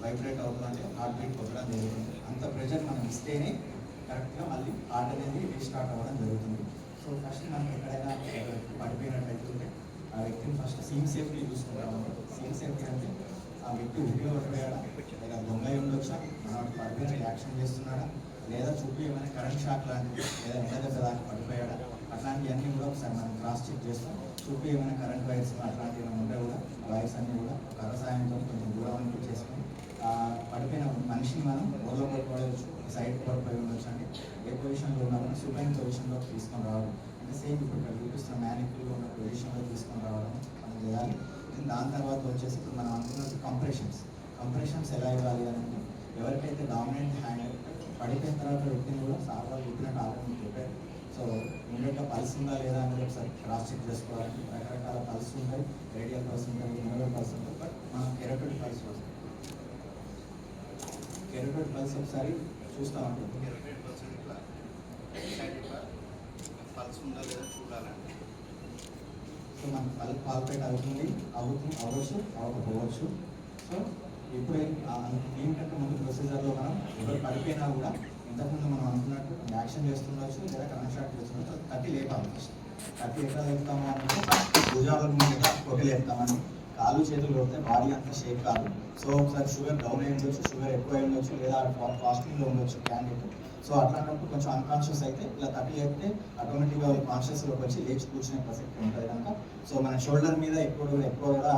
Vibrate అవుతుందంటే heart beat కొట్టడం జరుగుతుంది. అంత ప్రెషర్ మనం ఇస్తేనే కరెక్ట్గా మళ్ళీ హార్ట్ అనేది రీస్టార్ట్ అవ్వడం జరుగుతుంది. సో ఫస్ట్ మనం ఎక్కడైనా పడిపోయినట్లయితే ఆ వ్యక్తిని ఫస్ట్ సీన్ సేఫ్టీ చూసుకుంటాము. సీన్ సేఫ్టీ అంటే ఆ వ్యక్తి ఉపయోగపడ్డాడా, లేదా దొంగ ఉండొచ్చా, మనం పడిపోయిన యాక్షన్ చేస్తున్నాడా, లేదా చుట్టూ ఏమైనా కరెంట్ షాక్ లాంటివి, లేదా ఎండ దెబ్బ దాకా పడిపోయాడా, అట్లాంటివన్నీ కూడా ఒకసారి మనం క్రాస్ చెక్ చేస్తాం. చుట్టూ ఏమైనా కరెంట్ వైర్స్ అట్లాంటివి ఏమైనా ఉంటే కూడా వైర్స్ అన్నీ కూడా కర్ర సాయంతో కొంచెం దూరం చేసుకొని పడిపోయిన మనిషిని మనం ఓలో పడిపోవచ్చు, సైడ్ పడిపోయి ఉండొచ్చు. అంటే ఏ పొజిషన్లో ఉన్నామో సూపైన్ పొజిషన్లో తీసుకొని రావడం, అంటే సేమ్ ఇప్పుడు ఇక్కడ చూపిస్తున్న మ్యానిక్లో ఉన్న పొజిషన్లో తీసుకొని రావడం మనం చేయాలి. దాని తర్వాత వచ్చేసి ఇప్పుడు మనం అనుకున్నట్టు కంప్రెషన్స్ ఎలా ఇవ్వాలి అంటే, ఎవరికైతే డామినెంట్ హ్యాండ్ పడిపోయిన తర్వాత వ్యక్తిని కూడా సార్లు చెప్పినట్టు ఆల్రెడీ చెప్పారు. సో ఇమీడియట్గా పల్స్ ఉందా లేదా అనేది ఒకసారి క్రాస్ చెక్ చేసుకోవాలి. రకరకాల పల్స్ ఉంటాయి, రేడియల్ పల్స్ ఉంటాయి, న్యూరల్ పల్స్ ఉంటాయి. బట్ మనం కెరోటిడ్ పల్స్ వస్తాం. కెరోటిడ్ పల్స్ ఒకసారి చూస్తామంటే కెరోటిడ్ పల్స్ పల్స్ ఉందా లేదా చూడాలండి. సో మనకు పాల్పేట్ అవ్వచ్చు, అవ్వకపోవచ్చు. సో ఇప్పుడు ఏంటంటే ముందు ప్రొసీజర్లో మనం ఎవరు పడిపోయినా కూడా ఇంతకుముందు మనం అనుకున్నట్టు యాక్షన్ చేస్తుండొచ్చు, లేదా కన్స్ట్రక్ట్ చేస్తుండొచ్చు. కట్టి లేపాలి. ఫస్ట్ కట్టి ఎట్లా లేపుతాము అంటే భుజాల మీద కొట్టి లేపుతామని. కాళ్ళు చేతులు కొడితే బాడీ అంతా షేక్ కాదు. సో ఒకసారి షుగర్ డౌన్ అయి ఉండొచ్చు, షుగర్ ఎక్కువ ఉండొచ్చు, లేదా ఫాస్టింగ్లో ఉండొచ్చు క్యాండిడేట్. సో అట్లాంటప్పుడు కొంచెం అన్కాన్షియస్ అయితే ఇలా తట్టి లేపితే ఆటోమేటిక్గా కాన్షియస్లోకి వచ్చి లేచి కూర్చునే ప్రసక్తి ఉంటుంది కనుక సో మన షోల్డర్ మీద ఎక్కువగా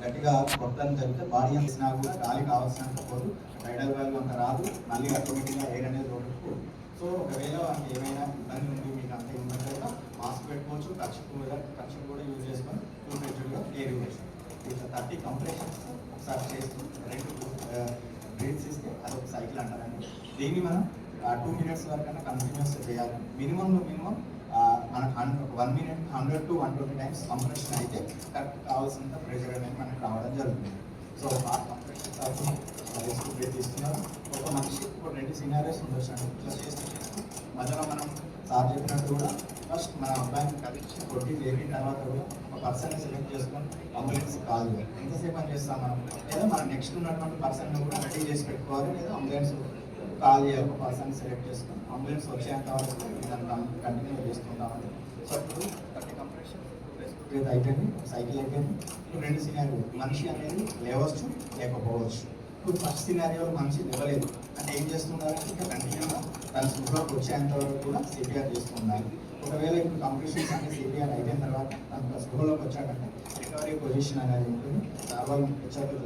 గట్టిగా కొట్టడం జరిగితే బాడీ అంతా కూడా గాలి కావాల్సినంత పోదు, రైడల్ వాల్యూ అంత రాదు, మళ్ళీ ఆటోమేటిక్గా ఎయిర్ అనేది రోడ్డు. సో ఒకవేళ ఏమైనా ఇబ్బంది ఉంది, మీకు అంత ఇబ్బంది అయితే మాస్క్ పెట్టుకోవచ్చు, కక్ష కూడా యూజ్ చేసుకొని ఫుల్ ఎయిర్ యూజ్ ఇట్లా 30 కంప్రెషన్స్ ఒకసారి చేస్తూ 2 బ్రీత్స్ ఇస్తే అది ఒక సైకిల్ అంటారండి. దీన్ని మనం 2 minutes వరకైనా కంటిన్యూస్ చేయాలి. మినిమం మనకు 1 minute 100 to 120 times కంప్రెషన్ అయితే కరెక్ట్ కావాల్సినంత ప్రెషర్ అనేది మనకు రావడం జరుగుతుంది. సో ఆ కంప్రెషన్ బ్రీత్ తీసుకున్నారు. ఒక మనిషి ఇప్పుడు 2 సినారియోస్ ఉండొచ్చు అండి. ఇట్లా చేస్తూ మధ్యలో మనం సార్ చెప్పినట్టు కూడా ఫస్ట్ మన అబ్బాయిని కలిసి కొట్టి లేపిన తర్వాత కూడా ఒక పర్సన్ని సెలెక్ట్ చేసుకొని అంబులెన్స్ కాల్ చేయాలి. ఎంతసేపు అని చేస్తాం మనం, లేదా మన నెక్స్ట్ ఉన్నటువంటి పర్సన్ని కూడా రెడీ చేసి పెట్టుకోవాలి, లేదా అంబులెన్స్ కాల్ చేయాలి. ఒక పర్సన్ సెలెక్ట్ చేసుకొని అంబులెన్స్ వచ్చేంత వరకు దాన్ని కంటిన్యూ చేస్తుంటామండి. సో ఇప్పుడు 30 కంప్రెషన్ బ్రీత్ అయిపోయింది, సైకిల్ అయిపోయింది. ఇప్పుడు 2 సినారియో, మనిషి అనేది లేవచ్చు లేకపోవచ్చు. ఇప్పుడు ఫస్ట్ సినారియోలో మనిషి లేవలేదు అంటే ఏం చేస్తున్నారంటే ఇంకా కంటిన్యూగా తన స్పృహలోకి వచ్చేంత వరకు కూడా సిపిఆర్ చేస్తున్నారు. ఒకవేళ ఇప్పుడు కంప్రెషన్స్ అంటే సిపిఆర్ అయిపోయిన తర్వాత తన స్పృహలోకి వచ్చాకంటే రికవరీ పొజిషన్ అనేది ఉంటుంది. నార్మల్ వచ్చారు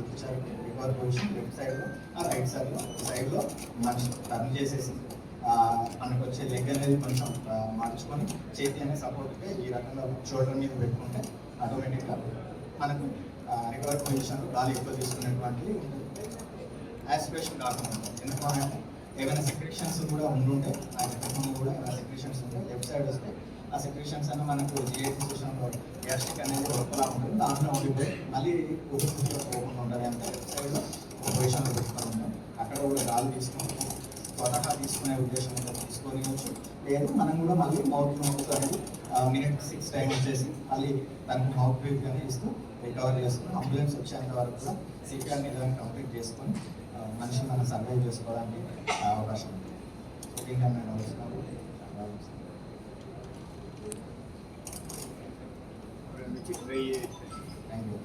రికవరీ పొజిషన్ లెఫ్ట్ సైడ్లో రైట్ సైడ్లో మనిషి టర్న్ చేసేసి మనకు వచ్చే లెగ్ అనేది కొంచెం మార్చుకొని చేతి అనేది సపోర్ట్గా ఈ రకంగా షోల్డర్ మీద పెట్టుకుంటే ఆటోమేటిక్గా మనకు రికవరీ పొజిషన్లో గాలి ఎక్కువ తీసుకునేటువంటివి ఉంటుంది. యాస్పిరేషన్ కాకుండా ఎందుకంటే ఏమైనా సెక్రేషన్స్ కూడా ఉండుంటే ఆ రకంగా కూడా ఏమైనా సెక్రేషన్స్ ఉంటే లెఫ్ట్ సైడ్ వస్తే ఆ సెక్రేషన్స్ అన్న మనకు జిఐటి సిస్టంలో గ్యాస్ట్రిక్ అనేది ఒకలా ఉంటుంది, దాంట్లో ఉండిపోయి మళ్ళీ ఊపిరితిత్తులో పోకుండా ఉంటుంది. అంటే లెఫ్ట్ సైడ్లో ఒక పొజిషన్లో పెట్టుకొని ఉంటాం. అక్కడ కూడా గాలి తీసుకొని త్వరగా తీసుకునే ఉద్దేశంతో తీసుకోవచ్చు. లేదు మనం కూడా మళ్ళీ మౌత్ అనేది మినిట్ 6 టైం వచ్చేసి మళ్ళీ దానికి మౌత్ బ్రీత్ అనేది ఇస్తూ రికవర్ చేసుకుని అంబులెన్స్ వచ్చేంత వరకు కూడా సిపిఆర్ నిజంగా కంప్లీట్ చేసుకొని మనిషి మనం సర్వైవ్ చేసుకోవడానికి అవకాశం ఉంది. ఇంకా నేను వస్తున్నాను. Thank you.